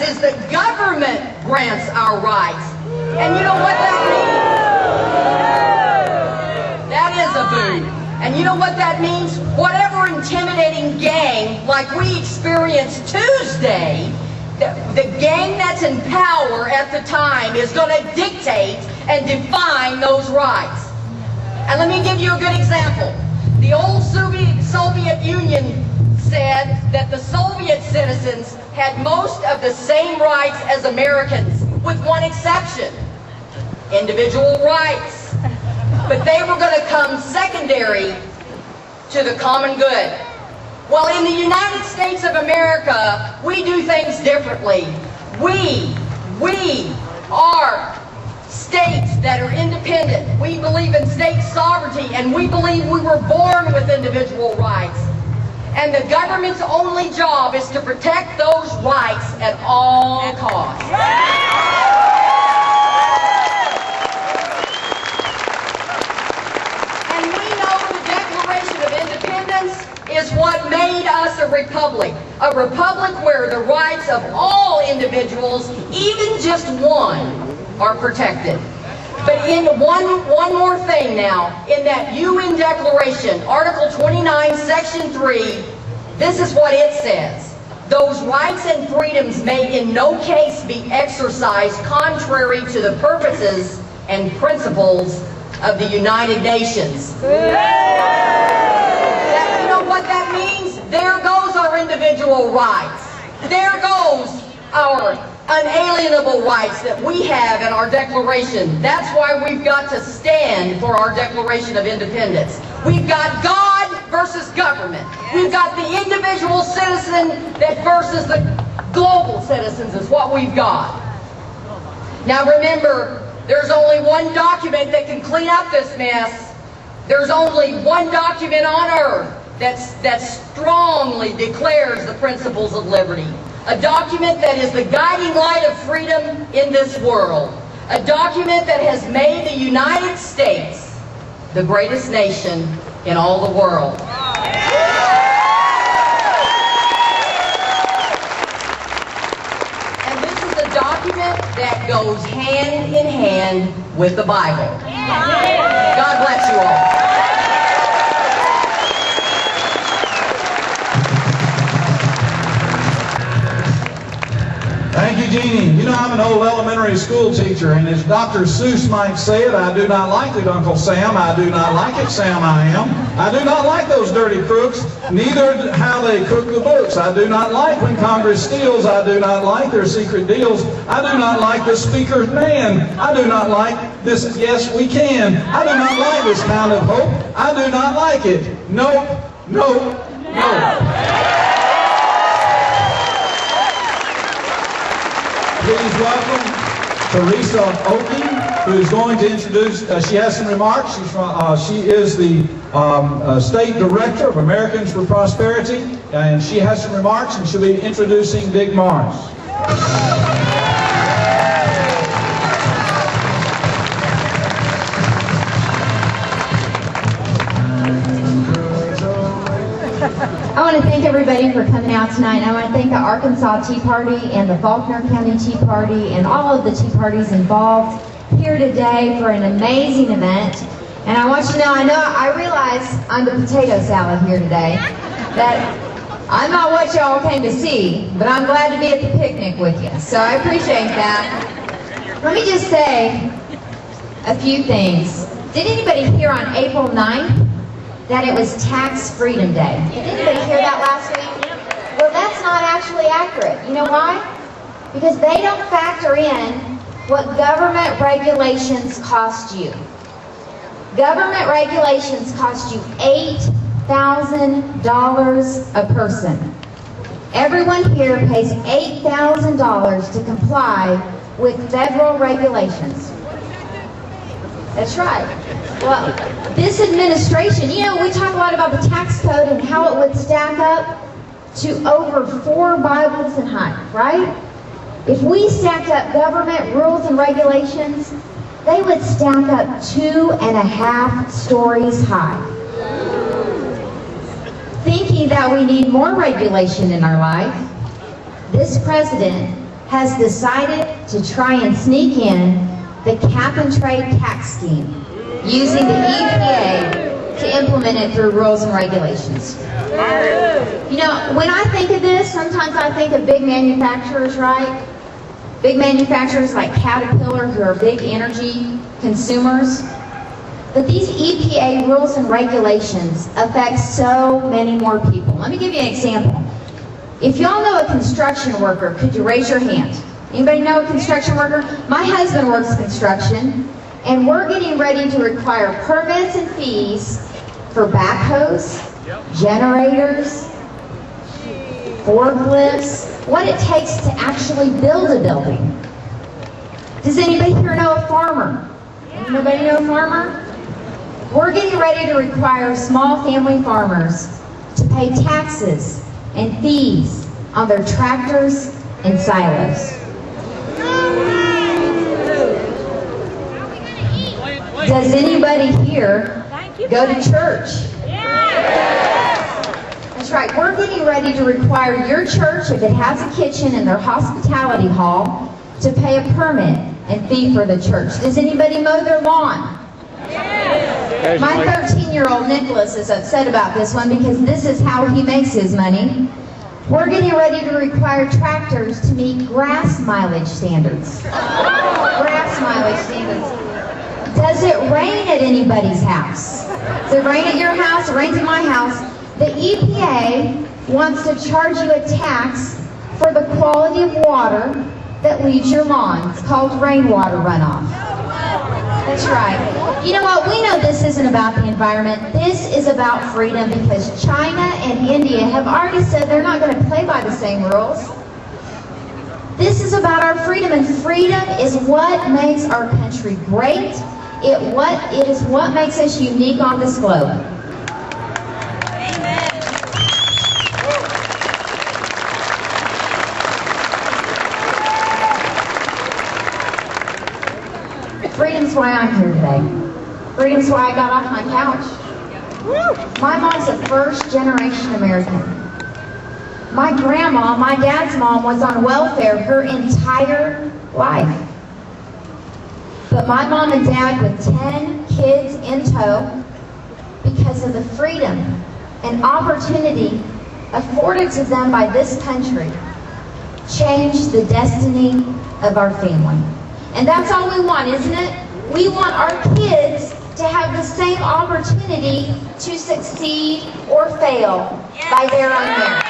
is that government grants our rights. And you know what that means? That is a boon. And you know what that means? Whatever intimidating gang like we experienced Tuesday, the gang that's in power at the time is going to dictate and define those rights. And let me give you a good example. The old Soviet Union said that the Soviet citizens had most of the same rights as Americans, with one exception: individual rights. But they were going to come secondary to the common good. Well, in the United States of America, we do things differently. We are states that are independent. We believe in state sovereignty, and we believe we were born with individual rights. And the government's only job is to protect those rights at all costs. And we know the Declaration of Independence is what made us a republic where the rights of all individuals, even just one, are protected. But in one more thing now, in that UN Declaration, Article 29, Section 3, this is what it says: those rights and freedoms may in no case be exercised contrary to the purposes and principles of the United Nations. You know what that means? There goes our individual rights. There goes our unalienable rights that we have in our Declaration. That's why we've got to stand for our Declaration of Independence. We've got God versus government. We've got the individual citizen that versus the global citizens is what we've got. Now remember, there's only one document that can clean up this mess. There's only one document on earth that strongly declares the principles of liberty. A document that is the guiding light of freedom in this world. A document that has made the United States the greatest nation in all the world. And this is a document that goes hand in hand with the Bible. God bless you all. Thank you, Jeannie. You know, I'm an old elementary school teacher, and as Dr. Seuss might say it, I do not like it, Uncle Sam. I do not like it, Sam, I am. I do not like those dirty crooks, neither how they cook the books. I do not like when Congress steals. I do not like their secret deals. I do not like the speaker's man. I do not like this yes, we can. I do not like this kind of hope. I do not like it. No, no, no. Please welcome Teresa Oakley, who is going to introduce, she has some remarks. She is the State Director of Americans for Prosperity, and she has some remarks, and she'll be introducing Dick Morris. I want to thank everybody for coming out tonight. I want to thank the Arkanas Tea Party and the Faulkner County Tea Party and all of the tea parties involved here today for an amazing event. And I want you to know, I realize I'm the potato salad here today, that I'm not what y'all came to see, but I'm glad to be at the picnic with you. So I appreciate that. Let me just say a few things. Did anybody hear on April 9th that it was Tax Freedom Day? Did anybody hear that last week? Well, that's not actually accurate. You know why? Because they don't factor in what government regulations cost you. Government regulations cost you $8,000 a person. Everyone here pays $8,000 to comply with federal regulations. That's right. Well, this administration, you know, we talk a lot about the tax code and how it would stack up to over 4 Bibles in height, right? If we stacked up government rules and regulations, they would stack up 2.5 stories high. Thinking that we need more regulation in our life, this president has decided to try and sneak in the cap-and-trade tax scheme using the EPA to implement it through rules and regulations. You know, when I think of this, sometimes I think of big manufacturers, right? Big manufacturers like Caterpillar, who are big energy consumers. But these EPA rules and regulations affect so many more people. Let me give you an example. If y'all know a construction worker, could you raise your hand? Anybody know a construction worker? My husband works construction, and we're getting ready to require permits and fees for backhoes, generators, forklifts, what it takes to actually build a building. Does anybody here know a farmer? Anybody know a farmer? We're getting ready to require small family farmers to pay taxes and fees on their tractors and silos. Does anybody here go to church? That's right. We're getting ready to require your church, if it has a kitchen in their hospitality hall, to pay a permit and fee for the church. Does anybody mow their lawn? My 13-year-old Nicholas is upset about this one because this is how he makes his money. We're getting ready to require tractors to meet grass mileage standards. Grass mileage standards. Does it rain at anybody's house? Does it rain at your house? It rains at my house. The EPA wants to charge you a tax for the quality of water that leaves your lawn. It's called rainwater runoff. That's right. You know what? We know this isn't about the environment. This is about freedom, because China and India have already said they're not going to play by the same rules. This is about our freedom, and freedom is what makes our country great. It is what makes us unique on this globe. Freedom's why I'm here today. Freedom's why I got off my couch. My mom's a first-generation American. My grandma, my dad's mom, was on welfare her entire life. But my mom and dad, with 10 kids in tow, because of the freedom and opportunity afforded to them by this country, changed the destiny of our family. And that's all we want, isn't it? We want our kids to have the same opportunity to succeed or fail by their own merit.